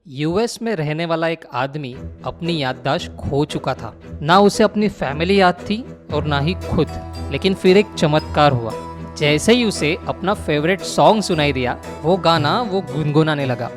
US में रहने वाला एक आदमी अपनी याददाश्त खो चुका था। ना उसे अपनी फैमिली याद थी और ना ही खुद। लेकिन फिर एक चमत्कार हुआ। जैसे ही उसे अपना फेवरेट सॉन्ग सुनाई दिया, वो गाना वो गुनगुनाने लगा,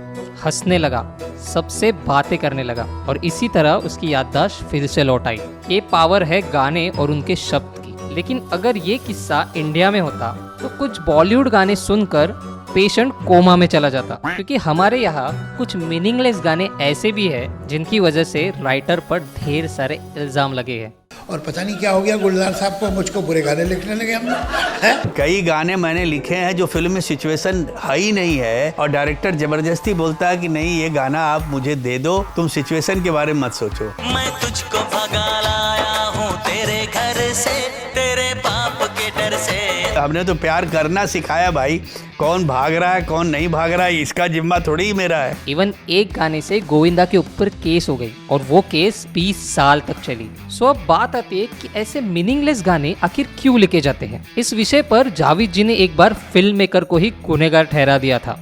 हंसने लगा, सबसे बातें करने लगा और इसी तरह उसकी याददाश्त फिर से लौट आई। ये पावर है गाने और उनके शब्द की। लेकिन अगर ये किस्सा इंडिया में होता तो कुछ बॉलीवुड गाने सुनकर पेशेंट कोमा में चला जाता, क्योंकि हमारे यहाँ कुछ मीनिंगलेस गाने ऐसे भी हैं जिनकी वजह से राइटर पर ढेर सारे इल्जाम लगे हैं। और पता नहीं क्या हो गया गुलजार साहब को, मुझको बुरे गाने लिखने लगे हम हैं। कई गाने मैंने लिखे हैं जो फिल्म में सिचुएशन है ही नहीं है और डायरेक्टर जबरदस्ती बोलता है कि नहीं ये गाना आप मुझे दे दो, तुम सिचुएशन के बारे में मत सोचो। मैं तुझको भगा लाया हूँ तेरे घर से, तेरे बाप के डर से। हमने तो प्यार करना सिखाया भाई, कौन भाग रहा है कौन नहीं भाग रहा है इसका जिम्मा थोड़ी ही मेरा है। इवन एक गाने से गोविंदा के ऊपर केस हो गई और वो केस 20 साल तक चली। सो अब बात आती है कि ऐसे मीनिंगलेस गाने आखिर क्यों लिखे जाते हैं। इस विषय पर जावेद जी ने एक बार फिल्म मेकर को ही गुनहगार ठहरा दिया था।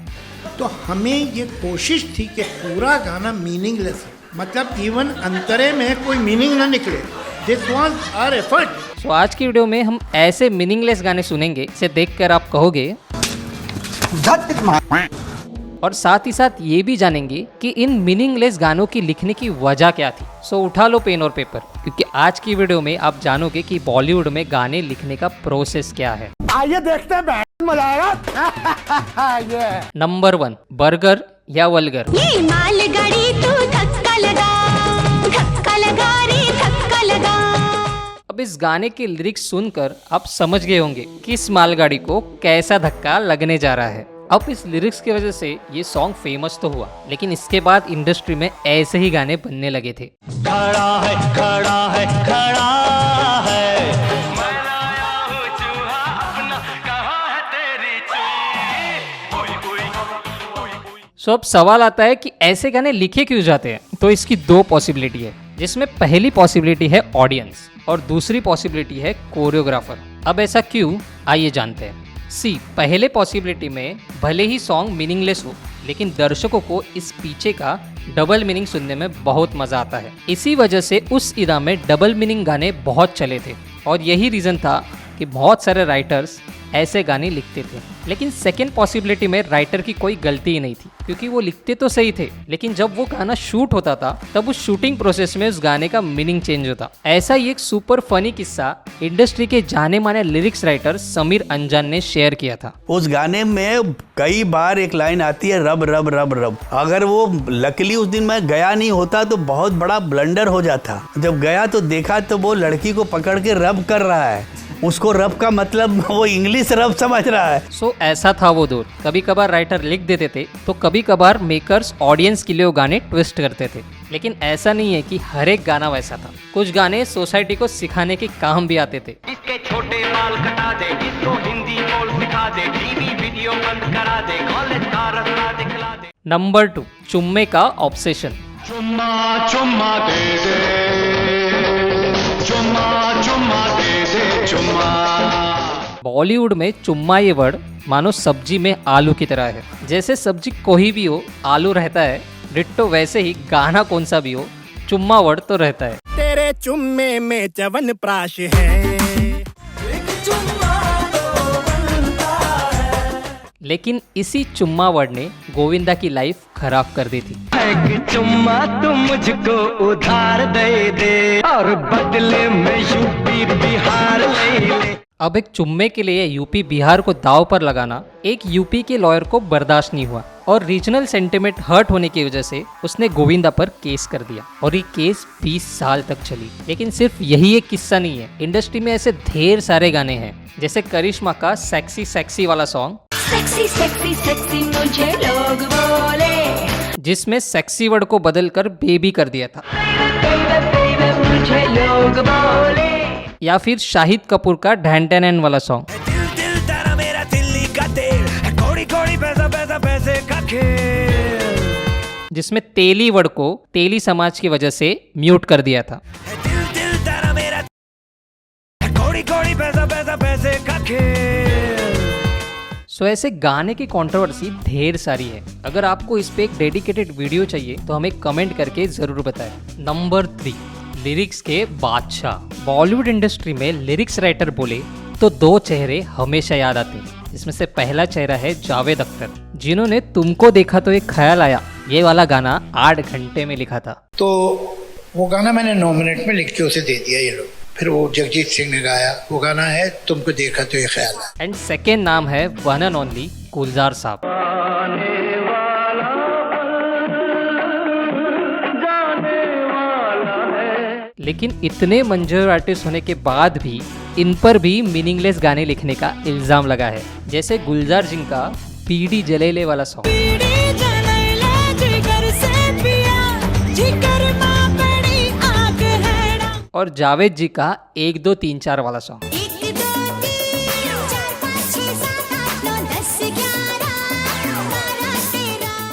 तो हमें ये कोशिश थी कि पूरा गाना मीनिंगलेस है, मतलब इवन अंतरे में कोई मीनिंग ना निकले। This was our effort. So आज की वीडियो में हम ऐसे मीनिंगलेस गाने सुनेंगे जिसे देखकर आप कहोगे, और साथ ही साथ ये भी जानेंगे कि इन मीनिंगलेस गानों की लिखने की वजह क्या थी। सो उठा लो पेन और पेपर, क्योंकि आज की वीडियो में आप जानोगे कि बॉलीवुड में गाने लिखने का प्रोसेस क्या है। आइए देखते हैं, मजा आएगा। नंबर 1, बर्गर या वल्गर। ये मालगाड़ी तू धक्का लगा रे धक्का लगा। अब इस गाने के लिरिक्स सुनकर आप समझ गए होंगे कि इस मालगाड़ी को कैसा धक्का लगने जा रहा है। अब इस लिरिक्स की वजह से ये सॉन्ग फेमस तो हुआ, लेकिन इसके बाद इंडस्ट्री में ऐसे ही गाने बनने लगे थे। खड़ा है खड़ा है खड़ा है, सो अब सवाल आता है कि ऐसे गाने लिखे क्यों जाते हैं। तो इसकी 2 पॉसिबिलिटी है, जिसमें पहली पॉसिबिलिटी है ऑडियंस और दूसरी पॉसिबिलिटी है कोरियोग्राफर। अब ऐसा क्यों, आइए जानते हैं। पहले पॉसिबिलिटी में भले ही सॉन्ग मीनिंगलेस हो, लेकिन दर्शकों को इस पीछे का डबल मीनिंग सुनने में बहुत मजा आता है। इसी वजह से उस इरा में डबल मीनिंग गाने बहुत चले थे और यही रीजन था कि बहुत सारे राइटर्स ऐसे गाने लिखते थे। लेकिन सेकेंड पॉसिबिलिटी में राइटर की कोई गलती ही नहीं थी, क्योंकि वो लिखते तो सही थे, लेकिन जब वो गाना शूट होता था तब उस शूटिंग प्रोसेस में उस गाने का मीनिंग चेंज होता। ऐसा ही एक सुपर फनी किस्सा इंडस्ट्री के जाने माने लिरिक्स राइटर समीर अंजान ने शेयर किया था। उस गाने में कई बार एक लाइन आती है रब रब रब रब। अगर वो लकीली उस दिन मैं गया नहीं होता तो बहुत बड़ा ब्लंडर हो जाता। जब गया तो देखा तो वो लड़की को पकड़ के रब कर रहा है, उसको रब का मतलब वो इंग्लिश रब समझ रहा है। सो ऐसा था वो दौर। कभी कभार राइटर लिख देते थे तो कभी कभार मेकर्स ऑडियंस के लिए वो गाने ट्विस्ट करते थे। लेकिन ऐसा नहीं है कि हर एक गाना वैसा था। कुछ गाने सोसाइटी को सिखाने के काम भी आते थे। इसके छोटे बाल कटा दे, इसको हिंदी बोल सिखा दे, टीवी वीडियो बंद करा दे, कॉलेज का रास्ता दिखला दे। नंबर 2, चुम्मे का ऑब्सेशन। चुम्मा चुम्मा दे दे, चुम्मा चुम्मा दे दे, चुम्मा। बॉलीवुड में चुम्मा ये वर्ड मानो सब्जी में आलू की तरह है। जैसे सब्जी कोई भी हो आलू रहता है, डिट्टो वैसे ही गाना कौन सा भी हो चुम्मा वर्ड तो रहता है। तेरे चुम्मे में च्यवन प्राश है। लेकिन इसी चुम्मा वर्ड ने गोविंदा की लाइफ खराब कर दी थी। एक चुम्मा तुम मुझको उधार दे दे और बदले में यूपी बिहार ले ले। अब एक चुम्मे के लिए यूपी बिहार को दाव पर लगाना एक यूपी के लॉयर को बर्दाश्त नहीं हुआ और रीजनल सेंटिमेंट हर्ट होने की वजह से उसने गोविंदा पर केस कर दिया और ये केस 20 साल तक चली। लेकिन सिर्फ यही एक किस्सा नहीं है, इंडस्ट्री में ऐसे ढेर सारे गाने हैं, जैसे करिश्मा का सेक्सी सेक्सी वाला सॉन्ग, सेक्सी सेक्सी सेक्सी मुझे लोग बोले, जिसमें सेक्सी वर्ड को बदलकर बेबी कर दिया था। बेबी मुझे लोग बोले। या फिर शाहिद कपूर का ढैन टैन एन वाला सॉन्ग, दिल दिल तेरा मेरा दिल्ली का दिल, कौड़ी कौड़ी पैसा पैसा पैसे का खेल, जिसमें तेली वर्ड को तेली समाज की वजह से म्यूट कर दिया था। दिल दिल तेरा मेरा, कौड़ी कौड़ी पैसा पैसा पैसे का खेल। सो ऐसे गाने की कंट्रोवर्सी ढेर सारी है। अगर आपको इस पे एक डेडिकेटेड वीडियो चाहिए तो हमें कमेंट करके जरूर बताएं। नंबर 3, लिरिक्स के बादशाह। बॉलीवुड इंडस्ट्री में लिरिक्स राइटर बोले तो 2 चेहरे हमेशा याद आते हैं, जिसमें से पहला चेहरा है जावेद अख्तर, जिन्होंने तुमको देखा तो एक ख्याल आया ये वाला गाना 8 घंटे में लिखा था। तो वो गाना मैंने 9 मिनट में लिख के उसे दे दिया ये लोग। फिर वो जगजीत सिंह ने गाया, वो गाना है तुमको देखा तो ये ख्याल आया। एंड सेकेंड नाम है वन एंड ओनली गुलजार साहब। लेकिन इतने मंजूर आर्टिस्ट होने के बाद भी इन पर भी मीनिंगलेस गाने लिखने का इल्जाम लगा है, जैसे गुलजार सिंह का पीडी जलेले वाला सॉन्ग और जावेद जी का 1 2 3 4 वाला सॉन्ग।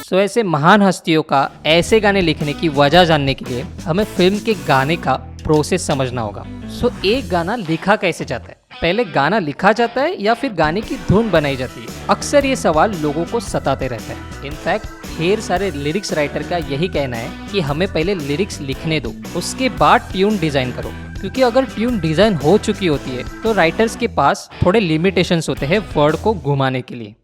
सो ऐसे महान हस्तियों का ऐसे गाने लिखने की वजह जानने के लिए हमें फिल्म के गाने का प्रोसेस समझना होगा। सो एक गाना लिखा कैसे जाता है? पहले गाना लिखा जाता है या फिर गाने की धुन बनाई जाती है? अक्सर ये सवाल लोगों को सताते रहता है। इनफैक्ट ढेर सारे लिरिक्स राइटर का यही कहना है कि हमें पहले लिरिक्स लिखने दो, उसके बाद ट्यून डिजाइन करो, क्योंकि अगर ट्यून डिजाइन हो चुकी होती है तो राइटर्स के पास थोड़े लिमिटेशंस होते हैं वर्ड को घुमाने के लिए।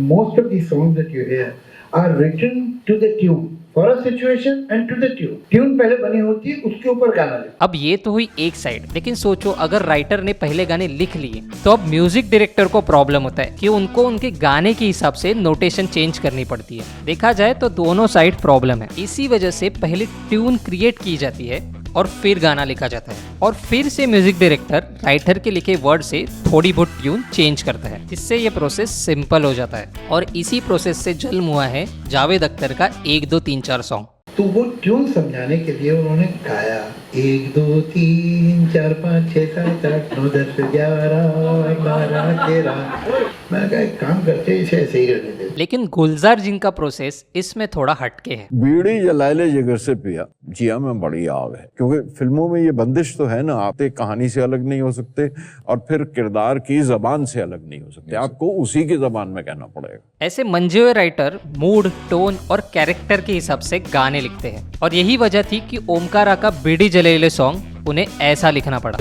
Most of these songs that you hear are written to the tune for a situation and to the tune. Tune पहले बनी होती है, उसके ऊपर गाना लिखो। अब ये तो हुई एक साइड, लेकिन सोचो अगर राइटर ने पहले गाने लिख लिए तो अब म्यूजिक डायरेक्टर को प्रॉब्लम होता है कि उनको उनके गाने के हिसाब से नोटेशन चेंज करनी पड़ती है। देखा जाए तो दोनों साइड प्रॉब्लम है। इसी वजह से पहले ट्यून क्रिएट की जाती है और फिर गाना लिखा जाता है, और फिर से म्यूजिक डायरेक्टर राइटर के लिखे वर्ड से थोड़ी बहुत ट्यून चेंज करता है, जिससे ये प्रोसेस सिंपल हो जाता है। और इसी प्रोसेस से जन्म हुआ है जावेद अख्तर का 1 2 3 4 सॉन्ग। तो वो ट्यून समझाने के लिए उन्होंने गाया 1 2 3 4 5 6 7 8 9 10 11 12 13। मैंने कहा एक काम करते इसे ऐसे ही रहने दे। लेकिन गुलजार जी का प्रोसेस इसमें थोड़ा हटके है। बीड़ी जलाले जिगर से पिया जिया में बड़ी आग है, क्योंकि फिल्मों में ये बंदिश तो है ना, आप एक कहानी से अलग नहीं हो सकते और फिर किरदार की जबान से अलग नहीं हो सकते, आपको उसी की जबान में कहना पड़ेगा। ऐसे मंजे हुए राइटर मूड, टोन और कैरेक्टर के हिसाब से गाने लिखते हैं, और यही वजह थी कि ओमकारा का बीड़ी जलेले सॉन्ग उन्हें ऐसा लिखना पड़ा।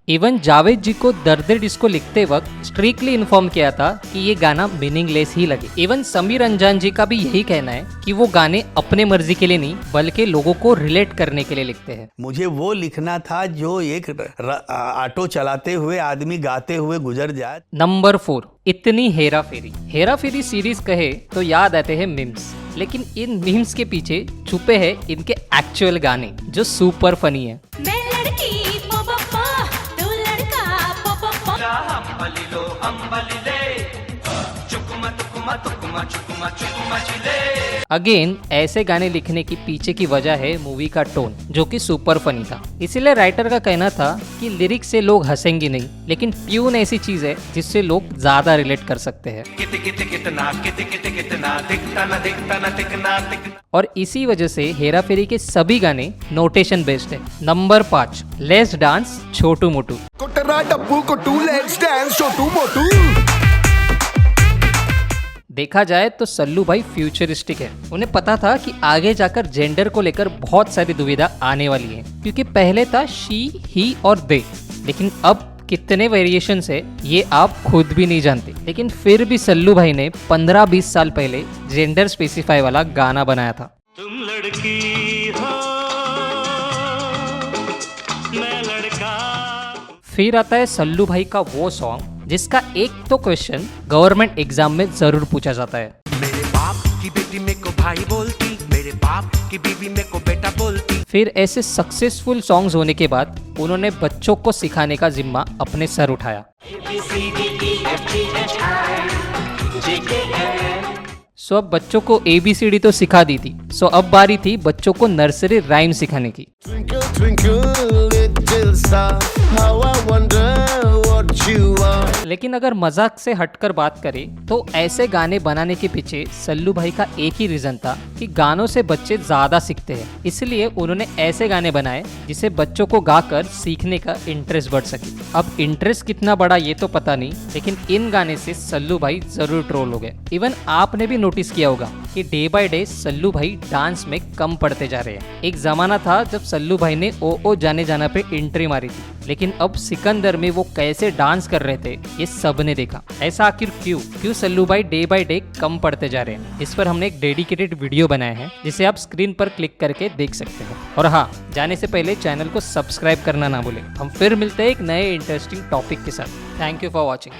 इवन जावेद जी को दर्द डिस्को लिखते वक्त स्ट्रिक्टली इन्फॉर्म किया था कि ये गाना मीनिंगलेस ही लगे। इवन समीर अंजान जी का भी यही कहना है कि वो गाने अपने मर्जी के लिए नहीं बल्कि लोगों को रिलेट करने के लिए लिखते हैं। मुझे वो लिखना था जो एक ऑटो चलाते हुए आदमी गाते हुए गुजर जाए। नंबर 4, इतनी हेरा फेरी। हेरा फेरी सीरीज कहे तो याद आते हैं मीम्स, लेकिन इन मीम्स के पीछे छुपे हैं इनके एक्चुअल गाने जो सुपर फनी है। अगेन ऐसे गाने लिखने की पीछे की वजह है मूवी का टोन, जो कि सुपर फनी था। इसीलिए राइटर का कहना था कि लिरिक्स से लोग हंसेंगे नहीं, लेकिन ट्यून ऐसी चीज है जिससे लोग ज्यादा रिलेट कर सकते हैं। और इसी वजह से हेरा फेरी के सभी गाने नोटेशन बेस्ड है। नंबर 5, लेट्स डांस छोटू मोटू। देखा जाए तो सल्लू भाई फ्यूचरिस्टिक है। उन्हें पता था कि आगे जाकर जेंडर को लेकर बहुत सारी दुविधा आने वाली है, क्योंकि पहले था शी, ही और दे, लेकिन अब कितने वेरिएशंस है ये आप खुद भी नहीं जानते। लेकिन फिर भी सल्लू भाई ने 15-20 साल पहले जेंडर स्पेसिफाई वाला गाना बनाया था। तुम लड़की हो मैं लड़का। फिर आता है सल्लू भाई का वो सॉन्ग जिसका एक तो क्वेश्चन गवर्नमेंट एग्जाम में जरूर पूछा जाता है। मेरे बाप की बेटी मेरे को भाई बोलती, मेरे बाप की बीवी मेरे को बेटा बोलती। फिर ऐसे सक्सेसफुल सॉन्ग्स होने के बाद उन्होंने बच्चों को सिखाने का जिम्मा अपने सर उठाया। सो अब बच्चों को ABCD तो सिखा दी थी, सो अब बारी थी बच्चों को नर्सरी राइम सिखाने की। Twinkle, twinkle, little star, how I wonder what जुआ। लेकिन अगर मजाक से हटकर बात करें तो ऐसे गाने बनाने के पीछे सल्लू भाई का एक ही रीजन था कि गानों से बच्चे ज्यादा सीखते हैं, इसलिए उन्होंने ऐसे गाने बनाए जिसे बच्चों को गाकर सीखने का इंटरेस्ट बढ़ सके। अब इंटरेस्ट कितना बड़ा ये तो पता नहीं, लेकिन इन गाने से सल्लू भाई जरूर ट्रोल हो गए। इवन आपने भी नोटिस किया होगा कि डे बाय डे सल्लू भाई डांस में कम पड़ते जा रहे हैं। एक जमाना था जब सल्लू भाई ने ओ जाने जाना पे एंट्री मारी थी, लेकिन अब सिकंदर में वो कैसे डांस कर रहे थे ये सबने देखा। ऐसा आखिर क्यों सल्लू भाई डे बाय डे कम पड़ते जा रहे हैं? इस पर हमने एक डेडिकेटेड वीडियो बनाया है जिसे आप स्क्रीन पर क्लिक करके देख सकते हैं। और हाँ, जाने से पहले चैनल को सब्सक्राइब करना ना भूलें। हम फिर मिलते हैं एक नए इंटरेस्टिंग टॉपिक के साथ। Thank you for watching.